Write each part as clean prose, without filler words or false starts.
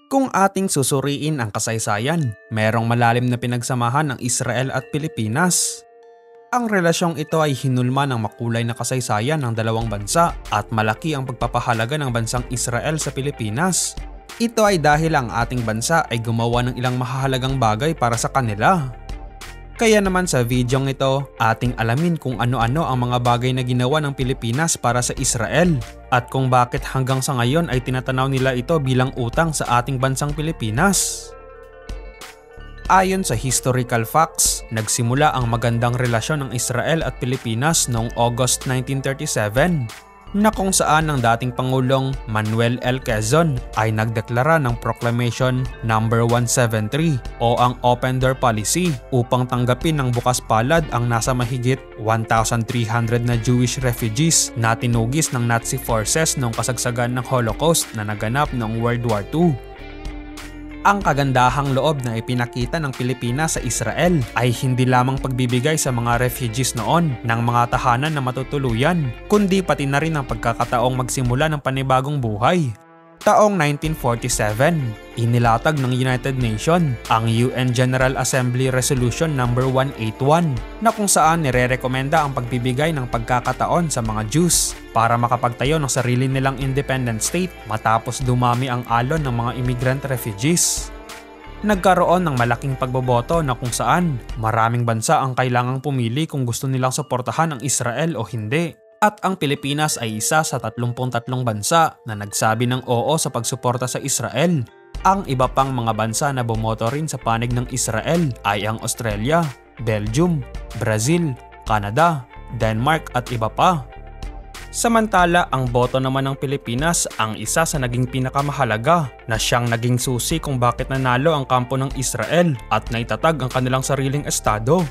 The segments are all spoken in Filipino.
Kung ating susuriin ang kasaysayan, merong malalim na pinagsamahan ng Israel at Pilipinas. Ang relasyong ito ay hinulma ng makulay na kasaysayan ng dalawang bansa at malaki ang pagpapahalaga ng bansang Israel sa Pilipinas. Ito ay dahil ang ating bansa ay gumawa ng ilang mahahalagang bagay para sa kanila. Kaya naman sa videong ito, ating alamin kung ano-ano ang mga bagay na ginawa ng Pilipinas para sa Israel at kung bakit hanggang sa ngayon ay tinatanaw nila ito bilang utang sa ating bansang Pilipinas. Ayon sa historical facts, nagsimula ang magandang relasyon ng Israel at Pilipinas noong August 1937 na kung saan ang dating Pangulong Manuel L. Quezon ay nagdeklara ng Proclamation No. 173 o ang Open Door Policy upang tanggapin ng bukas palad ang nasa mahigit 1,300 na Jewish refugees na tinugis ng Nazi forces noong kasagsagan ng Holocaust na naganap noong World War II. Ang kagandahang loob na ipinakita ng Pilipinas sa Israel ay hindi lamang pagbibigay sa mga refugees noon ng mga tahanan na matutuluyan, kundi pati na rin ang pagkakataong magsimula ng panibagong buhay. Taong 1947, inilatag ng United Nations ang UN General Assembly Resolution No. 181 na kung saan nirerekomenda ang pagbibigay ng pagkakataon sa mga Jews para makapagtayo ng sarili nilang independent state matapos dumami ang alon ng mga immigrant refugees. Nagkaroon ng malaking pagboboto na kung saan maraming bansa ang kailangang pumili kung gusto nilang suportahan ang Israel o hindi. At ang Pilipinas ay isa sa 33 bansa na nagsabi ng oo sa pagsuporta sa Israel. Ang iba pang mga bansa na bumoto rin sa panig ng Israel ay ang Australia, Belgium, Brazil, Canada, Denmark at iba pa. Samantala, ang boto naman ng Pilipinas ang isa sa naging pinakamahalaga na siyang naging susi kung bakit nanalo ang kampo ng Israel at naitatag ang kanilang sariling estado.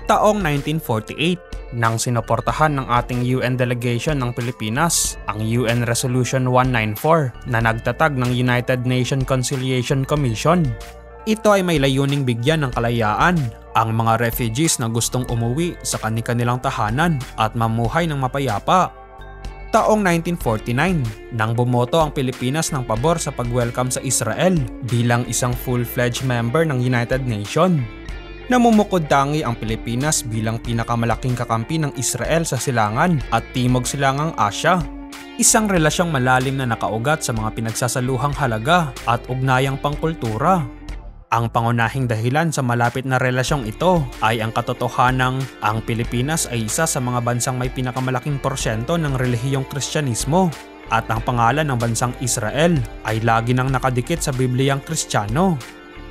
Taong 1948, nang sinoportahan ng ating UN delegation ng Pilipinas ang UN Resolution 194 na nagtatag ng United Nations Conciliation Commission. Ito ay may layuning bigyan ng kalayaan ang mga refugees na gustong umuwi sa kanilang tahanan at mamuhay ng mapayapa. Taong 1949, nang bumoto ang Pilipinas ng pabor sa pag-welcome sa Israel bilang isang full-fledged member ng United Nations. Namumukod tangi ang Pilipinas bilang pinakamalaking kakampi ng Israel sa Silangan at Timog Silangang Asya. Isang relasyong malalim na nakaugat sa mga pinagsasaluhang halaga at ugnayang pangkultura. Ang pangunahing dahilan sa malapit na relasyong ito ay ang katotohanang ang Pilipinas ay isa sa mga bansang may pinakamalaking porsyento ng relihiyong Kristyanismo at ang pangalan ng bansang Israel ay lagi nang nakadikit sa Bibliyang Kristiyano.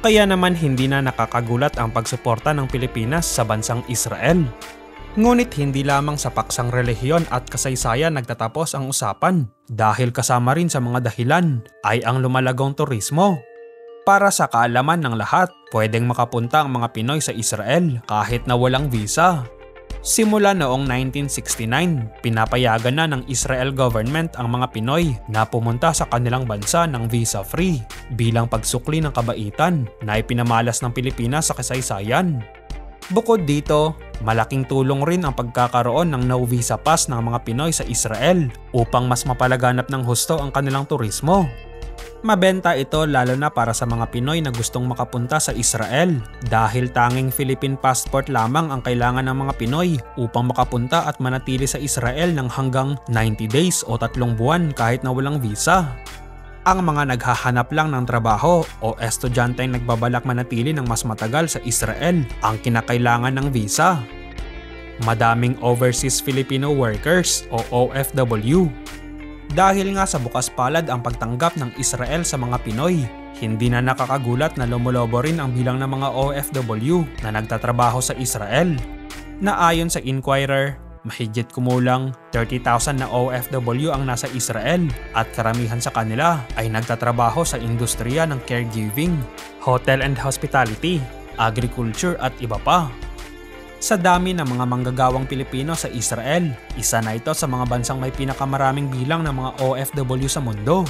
Kaya naman hindi na nakakagulat ang pagsuporta ng Pilipinas sa bansang Israel. Ngunit hindi lamang sa paksang relihiyon at kasaysayan nagtatapos ang usapan dahil kasama rin sa mga dahilan ay ang lumalagong turismo. Para sa kaalaman ng lahat, pwedeng makapunta ang mga Pinoy sa Israel kahit na walang visa. Simula noong 1969, pinapayagan na ng Israel government ang mga Pinoy na pumunta sa kanilang bansa ng visa-free bilang pagsukli ng kabaitan na ipinamalas ng Pilipinas sa kasaysayan. Bukod dito, malaking tulong rin ang pagkakaroon ng no visa pass ng mga Pinoy sa Israel upang mas mapalaganap ng husto ang kanilang turismo. Mabenta ito lalo na para sa mga Pinoy na gustong makapunta sa Israel dahil tanging Philippine passport lamang ang kailangan ng mga Pinoy upang makapunta at manatili sa Israel ng hanggang 90 days o 3 buwan kahit na walang visa. Ang mga naghahanap lang ng trabaho o estudyanteng nagbabalak manatili ng mas matagal sa Israel ang kinakailangan ng visa. Madaming overseas Filipino workers o OFW. Dahil nga sa bukas palad ang pagtanggap ng Israel sa mga Pinoy, hindi na nakakagulat na lumulobo rin ang bilang ng mga OFW na nagtatrabaho sa Israel. Na ayon sa Inquirer, mahigit kumulang 30,000 na OFW ang nasa Israel at karamihan sa kanila ay nagtatrabaho sa industriya ng caregiving, hotel and hospitality, agriculture at iba pa. Sa dami ng mga manggagawang Pilipino sa Israel, isa na ito sa mga bansang may pinakamaraming bilang ng mga OFW sa mundo.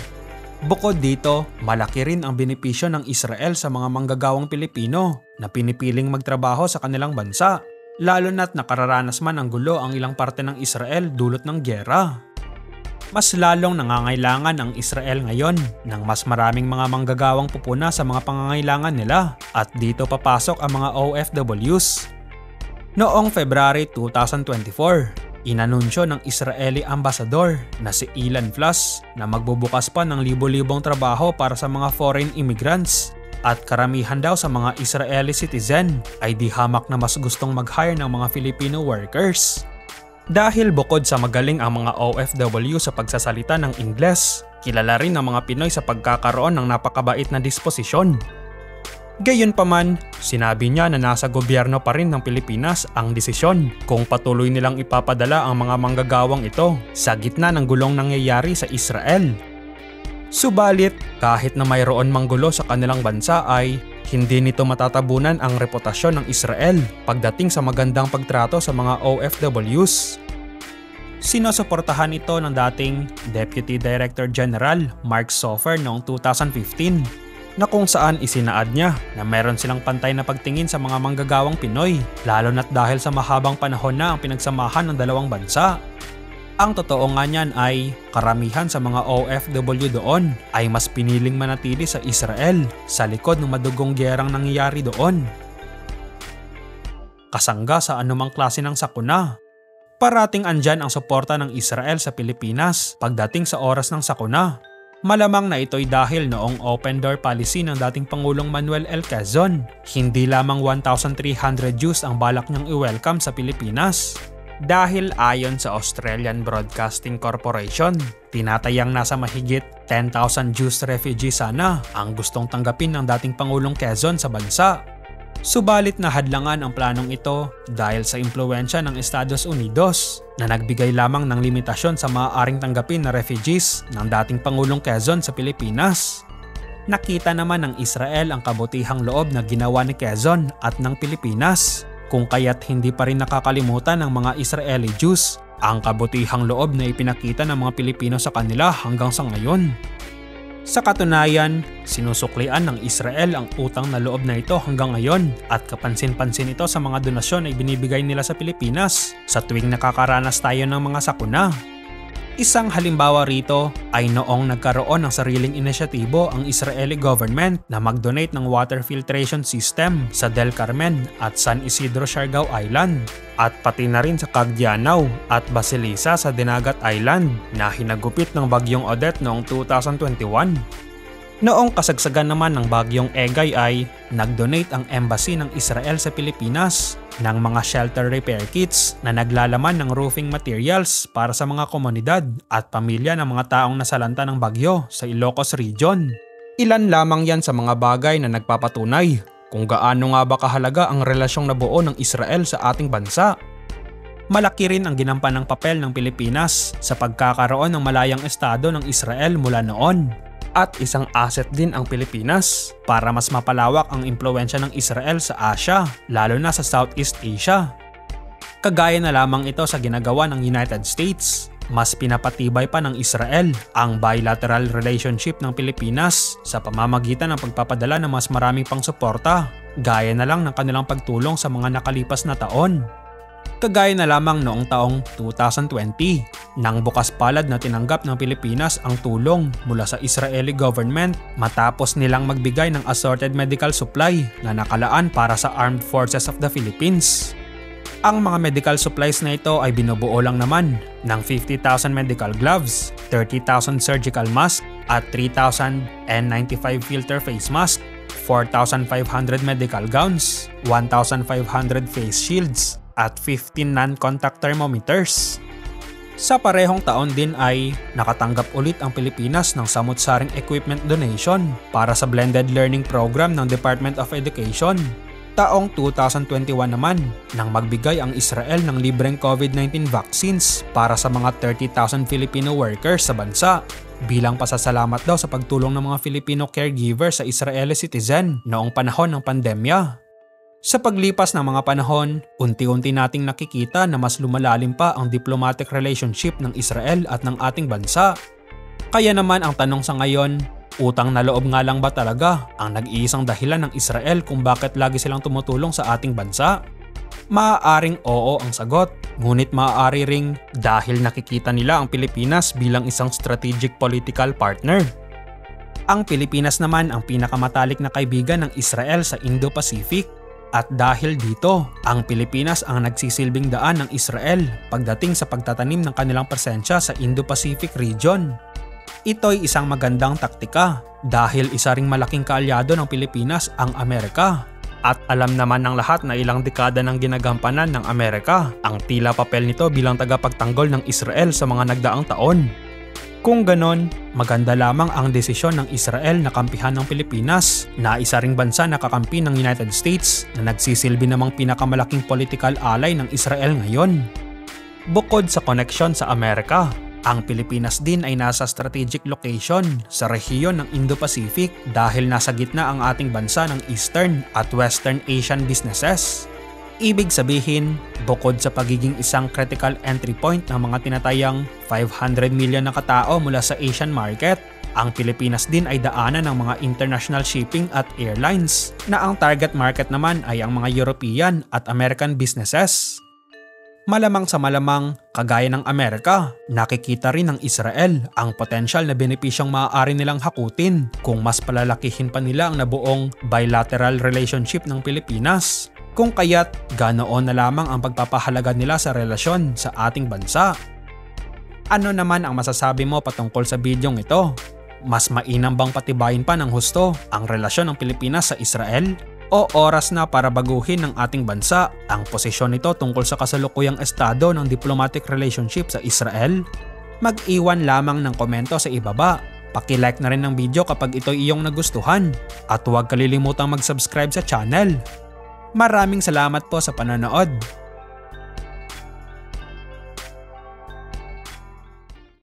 Bukod dito, malaki rin ang benepisyo ng Israel sa mga manggagawang Pilipino na pinipiling magtrabaho sa kanilang bansa, lalo na't nakararanas man ang gulo ang ilang parte ng Israel dulot ng gyera. Mas lalong nangangailangan ang Israel ngayon ng mas maraming mga manggagawang pupuna sa mga pangangailangan nila at dito papasok ang mga OFWs. Noong February 2024, inanunsyo ng Israeli ambassador na si Ilan Flass na magbubukas pa ng libo-libong trabaho para sa mga foreign immigrants at karamihan daw sa mga Israeli citizen ay di hamak na mas gustong mag-hire ng mga Filipino workers. Dahil bukod sa magaling ang mga OFW sa pagsasalita ng Ingles, kilala rin ang mga Pinoy sa pagkakaroon ng napakabait na disposisyon. Gayunpaman, sinabi niya na nasa gobyerno pa rin ng Pilipinas ang desisyon kung patuloy nilang ipapadala ang mga manggagawang ito sa gitna ng gulong nangyayari sa Israel. Subalit, kahit na mayroon mang gulo sa kanilang bansa ay hindi nito matatabunan ang reputasyon ng Israel pagdating sa magandang pagtrato sa mga OFWs. Sinusuportahan ito ng dating Deputy Director General Mark Sofer noong 2015 na kung saan isinaad niya na meron silang pantay na pagtingin sa mga manggagawang Pinoy lalo na't dahil sa mahabang panahon na ang pinagsamahan ng dalawang bansa. Ang totoo nga niyan ay karamihan sa mga OFW doon ay mas piniling manatili sa Israel sa likod ng madugong gyerang nangyayari doon. Kasangga sa anumang klase ng sakuna, parating andyan ang suporta ng Israel sa Pilipinas pagdating sa oras ng sakuna. Malamang na ito'y dahil noong open door policy ng dating Pangulong Manuel L. Quezon, hindi lamang 1,300 Jews ang balak niyang i-welcome sa Pilipinas. Dahil ayon sa Australian Broadcasting Corporation, tinatayang nasa mahigit 10,000 Jews refugees sana ang gustong tanggapin ng dating Pangulong Quezon sa bansa. Subalit nahadlangan ang planong ito dahil sa impluwensya ng Estados Unidos na nagbigay lamang ng limitasyon sa maaaring tanggapin na refugees ng dating Pangulong Quezon sa Pilipinas. Nakita naman ng Israel ang kabutihang loob na ginawa ni Quezon at ng Pilipinas, kung kaya't hindi pa rin nakakalimutan ng mga Israeli Jews ang kabutihang loob na ipinakita ng mga Pilipino sa kanila hanggang sa ngayon. Sa katunayan, sinusuklian ng Israel ang utang na loob na ito hanggang ngayon at kapansin-pansin ito sa mga donasyon na ibinibigay nila sa Pilipinas sa tuwing nakakaranas tayo ng mga sakuna. Isang halimbawa rito ay noong nagkaroon ng sariling inisyatibo ang Israeli government na mag-donate ng water filtration system sa Del Carmen at San Isidro Siargao Island at pati na rin sa Cagdianao at Basilisa sa Dinagat Island na hinagupit ng bagyong Odette noong 2021. Noong kasagsagan naman ng bagyong Egay ay nag-donate ang embassy ng Israel sa Pilipinas ng mga shelter repair kits na naglalaman ng roofing materials para sa mga komunidad at pamilya ng mga taong nasalanta ng bagyo sa Ilocos Region. Ilan lamang yan sa mga bagay na nagpapatunay kung gaano nga ba kahalaga ang relasyong nabuo ng Israel sa ating bansa. Malaki rin ang ginampan ng papel ng Pilipinas sa pagkakaroon ng malayang estado ng Israel mula noon. At isang asset din ang Pilipinas para mas mapalawak ang impluwensya ng Israel sa Asia, lalo na sa Southeast Asia. Kagaya na lamang ito sa ginagawa ng United States, mas pinapatibay pa ng Israel ang bilateral relationship ng Pilipinas sa pamamagitan ng pagpapadala ng mas maraming pang suporta, gaya na lang ng kanilang pagtulong sa mga nakalipas na taon. Kagaya na lamang noong taong 2020 nang bukas palad na tinanggap ng Pilipinas ang tulong mula sa Israeli government matapos nilang magbigay ng assorted medical supply na nakalaan para sa Armed Forces of the Philippines. Ang mga medical supplies na ito ay binubuo lang naman ng 50,000 medical gloves, 30,000 surgical masks at 3,000 N95 filter face mask, 4,500 medical gowns, 1,500 face shields, at 15 non-contact thermometers. Sa parehong taon din ay nakatanggap ulit ang Pilipinas ng samut-saring equipment donation para sa blended learning program ng Department of Education. Taong 2021 naman nang magbigay ang Israel ng libreng COVID-19 vaccines para sa mga 30,000 Filipino workers sa bansa bilang pasasalamat daw sa pagtulong ng mga Filipino caregivers sa Israeli citizen noong panahon ng pandemya. Sa paglipas ng mga panahon, unti-unti nating nakikita na mas lumalalim pa ang diplomatic relationship ng Israel at ng ating bansa. Kaya naman ang tanong sa ngayon, utang na loob nga lang ba talaga ang nag-iisang dahilan ng Israel kung bakit lagi silang tumutulong sa ating bansa? Maaaring oo ang sagot, ngunit maaari ring dahil nakikita nila ang Pilipinas bilang isang strategic political partner. Ang Pilipinas naman ang pinakamatalik na kaibigan ng Israel sa Indo-Pacific at dahil dito, ang Pilipinas ang nagsisilbing daan ng Israel pagdating sa pagtatanim ng kanilang presensya sa Indo-Pacific region. Ito'y isang magandang taktika dahil isa ring malaking kaalyado ng Pilipinas ang Amerika. At alam naman ng lahat na ilang dekada nang ginagampanan ng Amerika ang tila papel nito bilang tagapagtanggol ng Israel sa mga nagdaang taon. Kung ganon, maganda lamang ang desisyon ng Israel na kampihan ng Pilipinas na isa ring bansa na kakampi ng United States na nagsisilbi namang pinakamalaking political ally ng Israel ngayon. Bukod sa koneksyon sa Amerika, ang Pilipinas din ay nasa strategic location sa rehiyon ng Indo-Pacific dahil nasa gitna ang ating bansa ng Eastern at Western Asian businesses. Ibig sabihin, bukod sa pagiging isang critical entry point ng mga tinatayang 500 million na katao mula sa Asian market, ang Pilipinas din ay daanan ng mga international shipping at airlines na ang target market naman ay ang mga European at American businesses. Malamang sa malamang, kagaya ng Amerika, nakikita rin ng Israel ang potensyal na benepisyong maaari nilang hakutin kung mas palalakihin pa nila ang nabuong bilateral relationship ng Pilipinas. Kung kaya't ganoon na lamang ang pagpapahalaga nila sa relasyon sa ating bansa. Ano naman ang masasabi mo patungkol sa bidyong ito? Mas mainam bang patibayin pa ng husto ang relasyon ng Pilipinas sa Israel? O oras na para baguhin ng ating bansa ang posisyon nito tungkol sa kasalukuyang estado ng diplomatic relationship sa Israel? Mag-iwan lamang ng komento sa ibaba. Paki-like na rin ng video kapag ito iyong nagustuhan at huwag kalilimutang mag-subscribe sa channel. Maraming salamat po sa panonood.